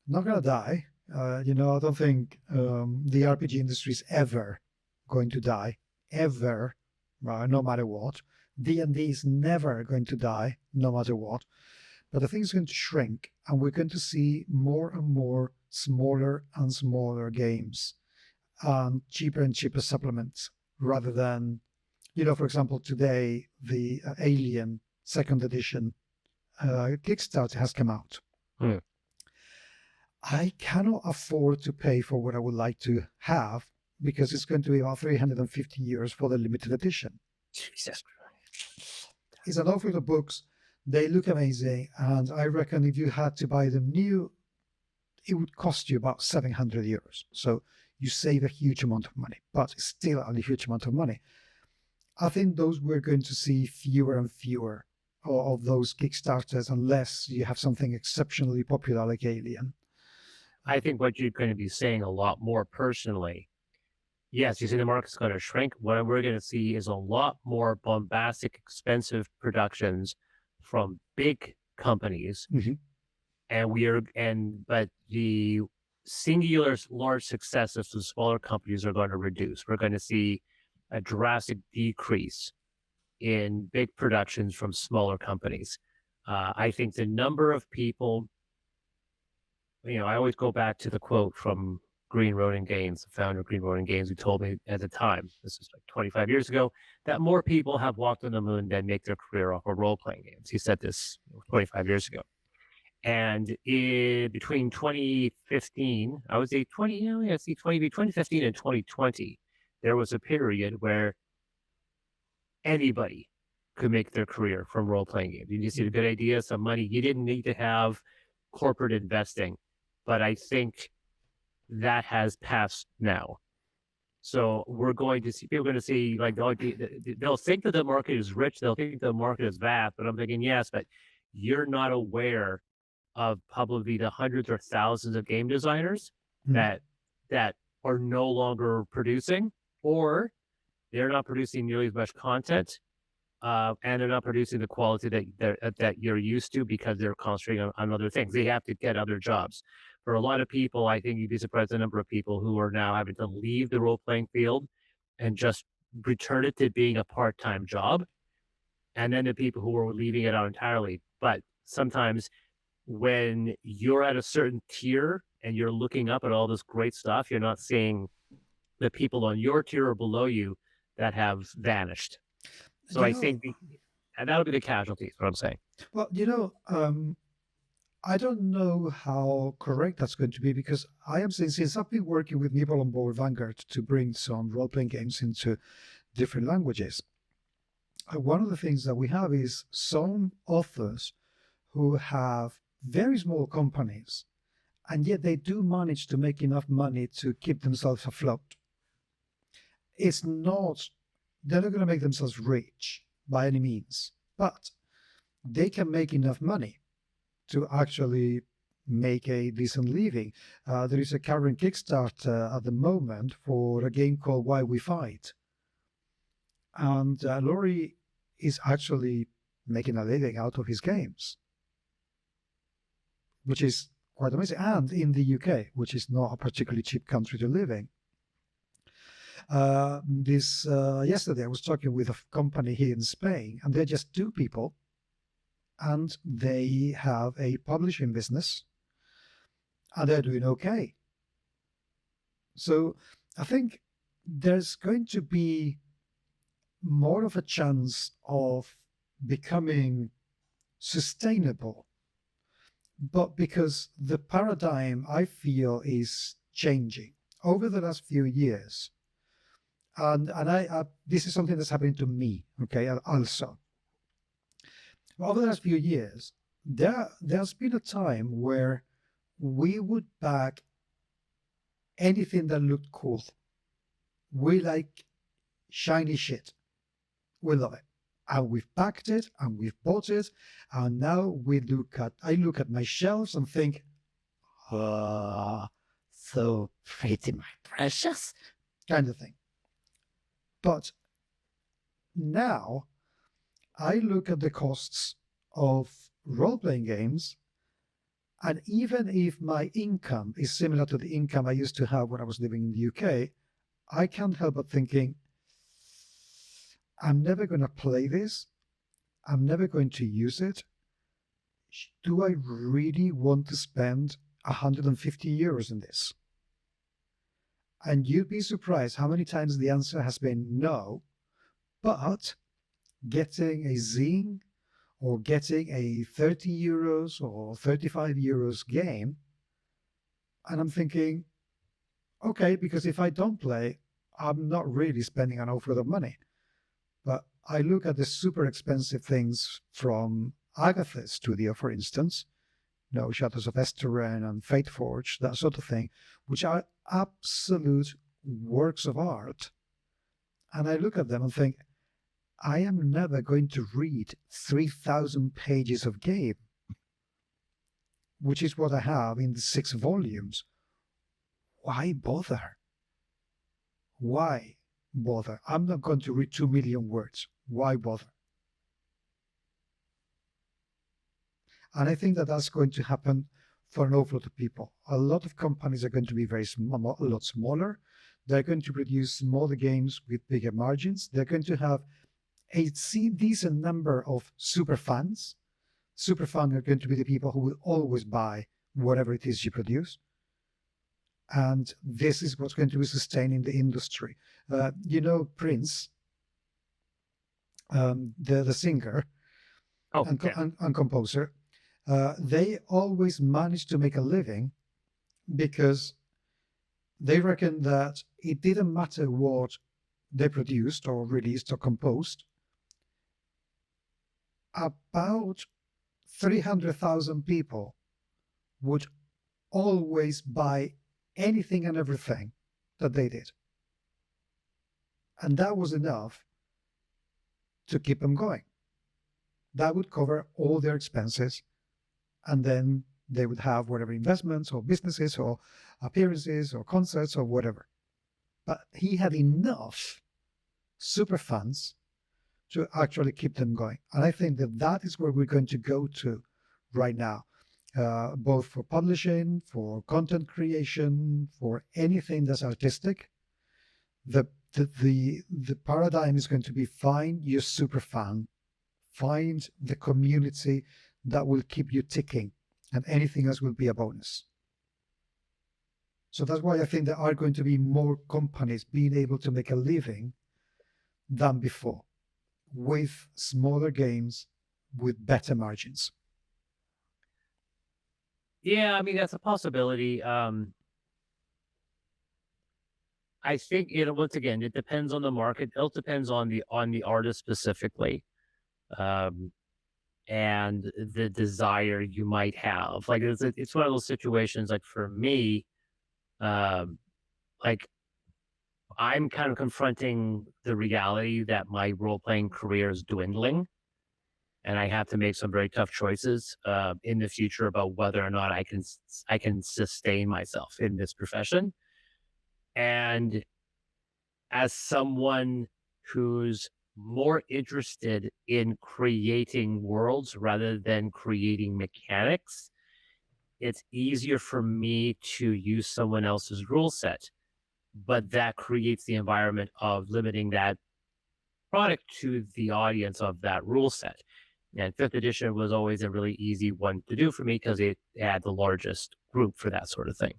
Not gonna die. I don't think the RPG industry is ever going to die, ever, no matter what. D&D is never going to die, no matter what. But I think it's going to shrink, and we're going to see more and more smaller and smaller games and cheaper supplements rather than, for example, today the Alien second edition Kickstarter has come out. Hmm. I cannot afford to pay for what I would like to have because it's going to be about 350 euros for the limited edition. Jesus Christ. It's an awful lot of books. They look amazing, and I reckon if you had to buy them new, it would cost you about 700 euros. So you save a huge amount of money, but it's still a huge amount of money. I think those we're going to see fewer and fewer of those Kickstarters unless you have something exceptionally popular like Alien. I think what you're going to be saying a lot more personally, yes, you see the market's going to shrink. What we're going to see is a lot more bombastic, expensive productions from big companies. Mm-hmm. But the singular large successes of smaller companies are going to reduce. We're going to see a drastic decrease in big productions from smaller companies. I think the number of people, I always go back to the quote from Green Ronin Games, the founder of Green Ronin Games, who told me at the time, this is like 25 years ago, that more people have walked on the moon than make their career off of role-playing games. He said this 25 years ago. And between 2015, I would say 2015 and 2020, there was a period where anybody could make their career from role-playing games. You just need a good idea, some money. You didn't need to have corporate investing. But I think that has passed now. So we're going to see, people are going to see, like, they'll think that the market is rich. They'll think the market is vast. But I'm thinking, yes, but you're not aware of probably the hundreds or thousands of game designers that are no longer producing, or they're not producing nearly as much content, and they're not producing the quality that you're used to because they're concentrating on other things. They have to get other jobs. For a lot of people, I think you'd be surprised the number of people who are now having to leave the role-playing field and just return it to being a part-time job. And then the people who are leaving it out entirely. But sometimes when you're at a certain tier and you're looking up at all this great stuff, you're not seeing the people on your tier or below you that have vanished. So I think, and that'll be the casualties, what I'm saying. Well, I don't know how correct that's going to be because I am saying, since I've been working with Nibble on Board Vanguard to bring some role-playing games into different languages, one of the things that we have is some authors who have very small companies, and yet they do manage to make enough money to keep themselves afloat. They're not going to make themselves rich by any means, but they can make enough money to actually make a decent living. There is a current Kickstarter at the moment for a game called Why We Fight. And Laurie is actually making a living out of his games, which is quite amazing. And in the UK, which is not a particularly cheap country to live in. Yesterday I was talking with a company here in Spain, and they're just two people, and they have a publishing business, and they're doing okay. So I think there's going to be more of a chance of becoming sustainable, but because the paradigm, I feel, is changing over the last few years. And I this is something that's happening to me, okay, also. Over the last few years, there's been a time where we would back anything that looked cool. We like shiny shit. We love it. And we've backed it and we've bought it. And now I look at my shelves and think, so pretty, my precious, kind of thing. But now I look at the costs of role-playing games, and even if my income is similar to the income I used to have when I was living in the UK, I can't help but thinking, I'm never going to play this. I'm never going to use it. Do I really want to spend 150 euros in this? And you'd be surprised how many times the answer has been no. But getting a zine or getting a 30 euros or 35 euros game, and I'm thinking, okay, because if I don't play, I'm not really spending an awful lot of money. But I look at the super expensive things from Agatha's studio, for instance, Shadows of Esteren and Fate Forge, that sort of thing, which are absolute works of art. And I look at them and think, I am never going to read 3,000 pages of game, which is what I have in the 6 volumes. Why bother? Why bother? I'm not going to read 2 million words. Why bother? And I think that that's going to happen for an awful lot of people. A lot of companies are going to be a lot smaller. They're going to produce smaller games with bigger margins. They're going to have a decent number of super fans. Super fans are going to be the people who will always buy whatever it is you produce. And this is what's going to be sustaining the industry. Prince, the singer and composer, they always managed to make a living because they reckon that it didn't matter what they produced or released or composed. About 300,000 people would always buy anything and everything that they did. And that was enough to keep them going. That would cover all their expenses, and then they would have whatever investments or businesses or appearances or concerts or whatever. But he had enough super fans to actually keep them going. And I think that is where we're going to go to right now, both for publishing, for content creation, for anything that's artistic. The paradigm is going to be find your super fan, find the community that will keep you ticking, and anything else will be a bonus. So that's why I think there are going to be more companies being able to make a living than before, with smaller games, with better margins. Yeah, I mean, that's a possibility. I think once again, it depends on the market. It depends on the artist specifically, and the desire you might have. Like it's one of those situations. Like for me, like I'm kind of confronting the reality that my role playing career is dwindling, and I have to make some very tough choices in the future about whether or not I can sustain myself in this profession. And as someone who's more interested in creating worlds rather than creating mechanics, it's easier for me to use someone else's rule set. But that creates the environment of limiting that product to the audience of that rule set. And 5th edition was always a really easy one to do for me because it had the largest group for that sort of thing.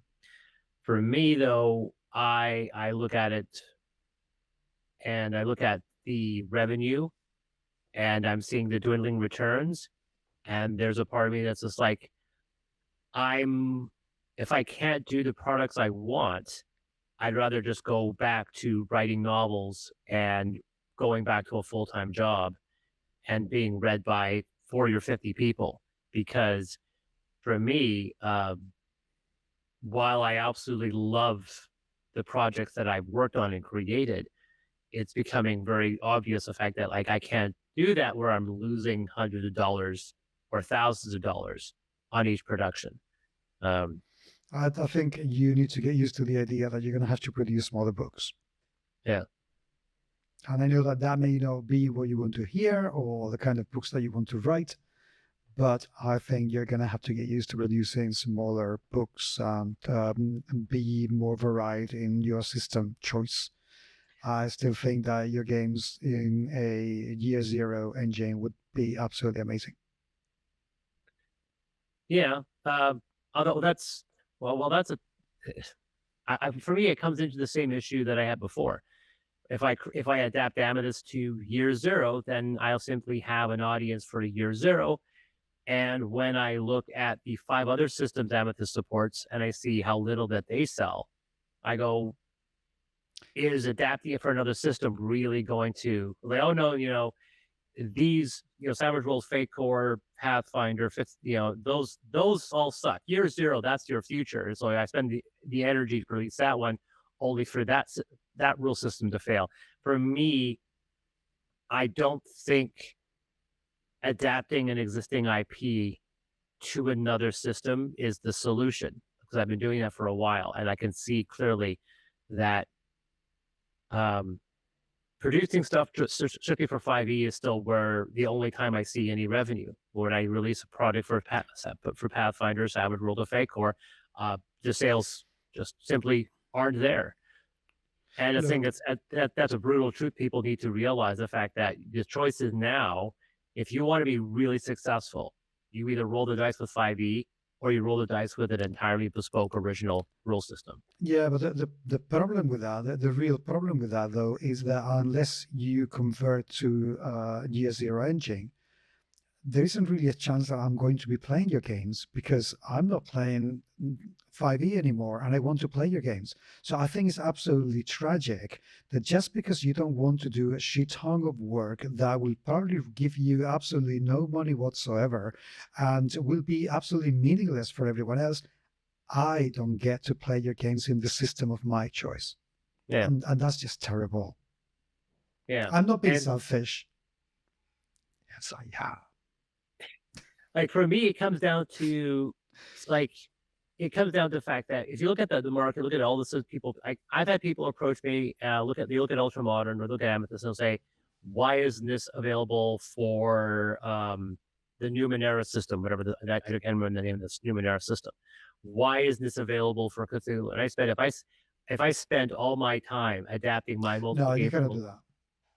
For me, though, I look at it and I look at the revenue and I'm seeing the dwindling returns. And there's a part of me that's just like, if I can't do the products I want, I'd rather just go back to writing novels and going back to a full-time job and being read by 40 or 50 people. Because for me, while I absolutely love the projects that I've worked on and created, it's becoming very obvious the fact that like I can't do that where I'm losing hundreds of dollars or thousands of dollars on each production. I think you need to get used to the idea that you're going to have to produce smaller books. Yeah. And I know that that may not be what you want to hear or the kind of books that you want to write, but I think you're going to have to get used to producing smaller books and be more varied in your system choice. I still think that your games in a year zero engine would be absolutely amazing. Yeah. Although that's that's a for me it comes into the same issue that I had before. If I adapt Amethyst to year zero, then I'll simply have an audience for year zero. And when I look at the 5 other systems Amethyst supports and I see how little that they sell, I go, is adapting it for another system really going to like, oh no, these, Savage Worlds, Fate Core, Pathfinder, fifth, those all suck. Year zero, that's your future. So I spend the energy to release that one only for that rule system to fail. For me, I don't think adapting an existing IP to another system is the solution, because I've been doing that for a while and I can see clearly that producing stuff strictly for 5e is still where the only time I see any revenue. When I release a product for Pathfinder, Savage World, of Fate Core, the sales just simply aren't there. And I think that's a brutal truth. People need to realize the fact that the choice is now, if you want to be really successful, you either roll the dice with 5e or you roll the dice with an entirely bespoke original rule system. Yeah, but the problem with that, the real problem with that though, is that unless you convert to year zero engine, there isn't really a chance that I'm going to be playing your games because I'm not playing 5e anymore and I want to play your games. So I think it's absolutely tragic that just because you don't want to do a shit ton of work that will probably give you absolutely no money whatsoever and will be absolutely meaningless for everyone else, I don't get to play your games in the system of my choice. Yeah. And that's just terrible. Yeah. I'm not being selfish. Yes, I am. Like for me, it comes down to the fact that if you look at the market, look at all the people. I've had people approach me, look at Ultra Modern or look at Amethyst and say, why isn't this available for the Numenera system, whatever I can't remember the name of this Numenera system. Why isn't this available for Cthulhu? And I said, if I spent all my time adapting my multiple No, you game cannot do that.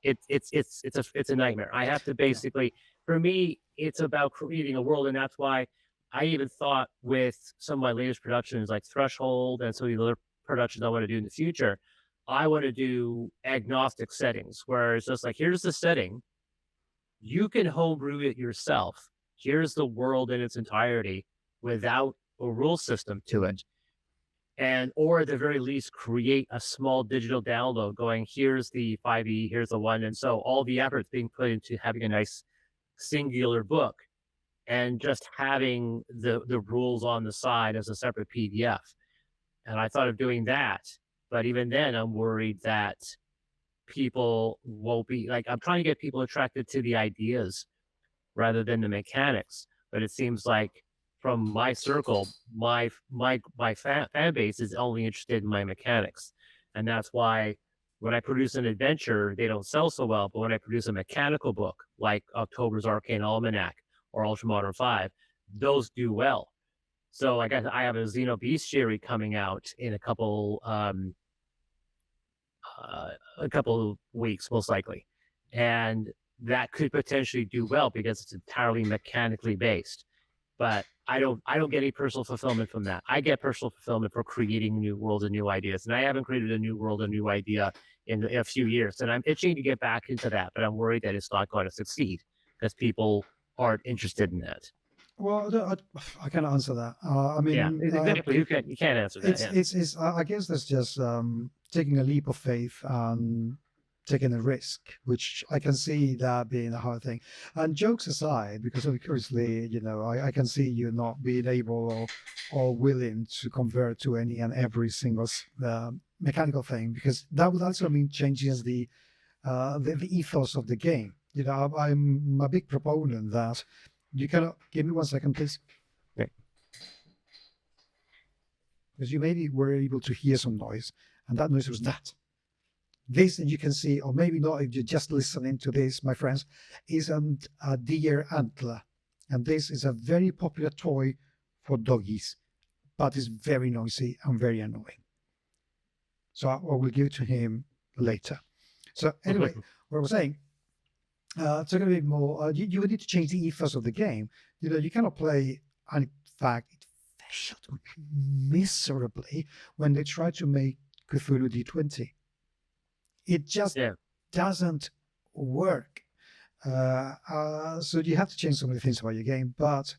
it's a nightmare. I have to basically, for me, it's about creating a world, and that's why I even thought with some of my latest productions, like Threshold and some of the other productions I want to do in the future, I want to do agnostic settings, where it's just like, here's the setting, you can homebrew it yourself. Here's the world in its entirety without a rule system to it. And, or at the very least, create a small digital download going, here's the 5e, here's the one. And so all the effort's being put into having a nice singular book and just having the rules on the side as a separate PDF. And I thought of doing that. But even then, I'm worried that people won't be like, I'm trying to get people attracted to the ideas rather than the mechanics. But it seems like from my circle, my fan base is only interested in my mechanics. And that's why when I produce an adventure, they don't sell so well. But when I produce a mechanical book like October's Arcane Almanac or Ultramodern 5, those do well. So like I have a Xeno Bestiary coming out in a couple weeks, most likely. And that could potentially do well because it's entirely mechanically based. But I don't get any personal fulfillment from that. I get personal fulfillment for creating new worlds and new ideas. And I haven't created a new world, a new idea in a few years. And I'm itching to get back into that, but I'm worried that it's not going to succeed because people aren't interested in that. Well, I can't answer that. I mean, yeah, exactly. You can't answer that. It's I guess that's just taking a leap of faith and taking a risk, which I can see that being a hard thing. And jokes aside, because obviously, I can see you not being able or willing to convert to any and every single mechanical thing, because that would also mean changing the ethos of the game. I'm a big proponent that you cannot give me 1 second, please. Okay. Because you maybe were able to hear some noise, and that noise was that. This, and you can see, or maybe not if you're just listening to this, my friends, is a deer antler. And this is a very popular toy for doggies, but it's very noisy and very annoying. So I will give it to him later. So anyway, what I was saying, talking a bit more, you would need to change the ethos of the game. You cannot play, and in fact, it failed miserably when they tried to make Cthulhu D20. It just doesn't work. So you have to change so many things about your game, but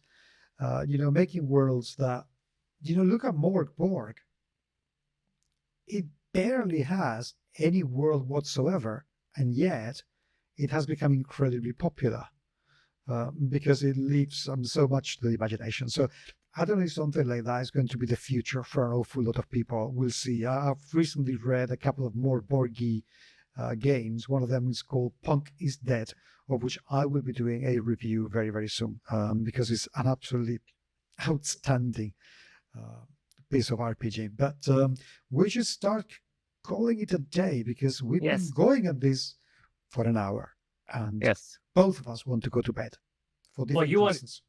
making worlds that, look at Borg. It barely has any world whatsoever, and yet it has become incredibly popular because it leaves so much to the imagination. So I don't know if something like that is going to be the future for an awful lot of people. We'll see. I've recently read a couple of more Borgy games. One of them is called Punk is Dead, of which I will be doing a review very, very soon because it's an absolutely outstanding piece of RPG. But we should start calling it a day because we've been going at this for an hour, and both of us want to go to bed for different reasons.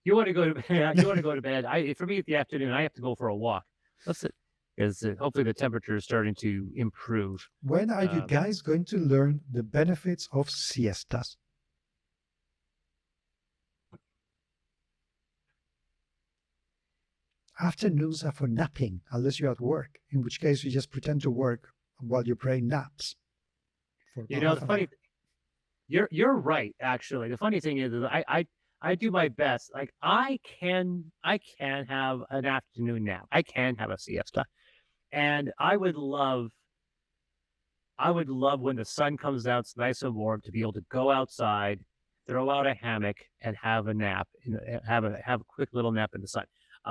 You want to go to bed. You want to go to bed. For me, at the afternoon, I have to go for a walk. That's it. Because hopefully the temperature is starting to improve. When are you guys going to learn the benefits of siestas? Afternoons are for napping, unless you're at work, in which case you just pretend to work while your brain naps. The funny, you're right. Actually, the funny thing is I do my best. Like I can have an afternoon nap. I can have a siesta. And I would love when the sun comes out, it's nice and warm, to be able to go outside, throw out a hammock, and have a nap, have a quick little nap in the sun.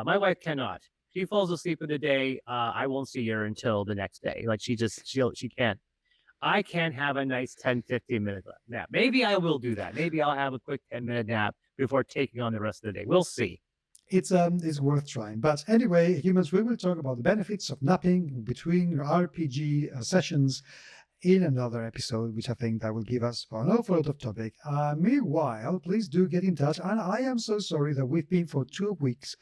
My wife cannot. She falls asleep in the day. I won't see her until the next day. Like she can't. I can have a nice 10, 15-minute nap. Maybe I will do that. Maybe I'll have a quick 10-minute nap before taking on the rest of the day. We'll see. It's worth trying. But anyway, humans, we will talk about the benefits of napping between RPG sessions in another episode, which I think that will give us an awful lot of topic. Meanwhile, please do get in touch. And I am so sorry that we've been for 2 weeks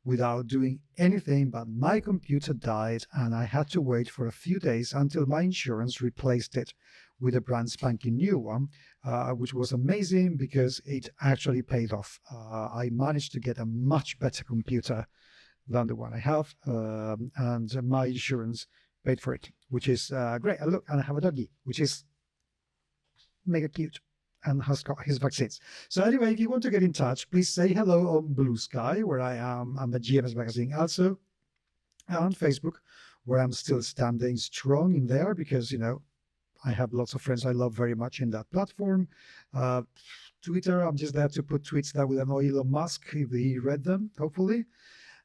without doing anything, but my computer died and I had to wait for a few days until my insurance replaced it with a brand spanking new one, which was amazing because it actually paid off. I managed to get a much better computer than the one I have, and my insurance paid for it, which is great. And look, and I have a doggy, which is mega cute and has got his vaccines. So anyway, if you want to get in touch, please say hello on Blue Sky, where I am. I'm at GMS Magazine also, on Facebook, where I'm still standing strong in there because, I have lots of friends I love very much in that platform. Twitter, I'm just there to put tweets that will annoy Elon Musk if he read them, hopefully.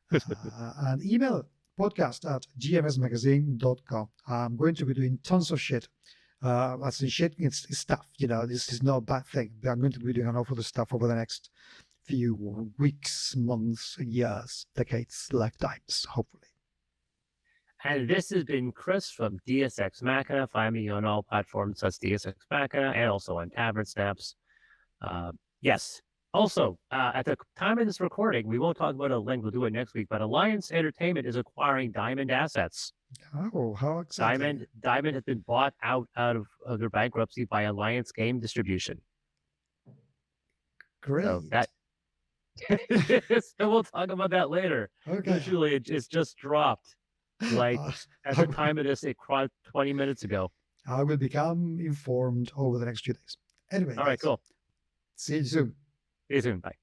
And email podcast@gmsmagazine.com. I'm going to be doing tons of shit. As in shit, it's stuff. This is not a bad thing. I'm going to be doing an awful lot of stuff over the next few weeks, months, years, decades, lifetimes, hopefully. And this has been Chris from DSX Machina. Find me on all platforms. That's DSX Machina, and also on Tavern Snaps. Yes. Also, at the time of this recording, we won't talk about it at length. We'll do it next week. But Alliance Entertainment is acquiring Diamond assets. Oh, how exciting! Diamond has been bought out of their bankruptcy by Alliance Game Distribution. Great. So so we'll talk about that later. Okay. Usually it's just dropped. Like at the time of this, it cried 20 minutes ago. I will become informed over the next few days. Anyway. All right, cool. See you soon. See you soon. Bye.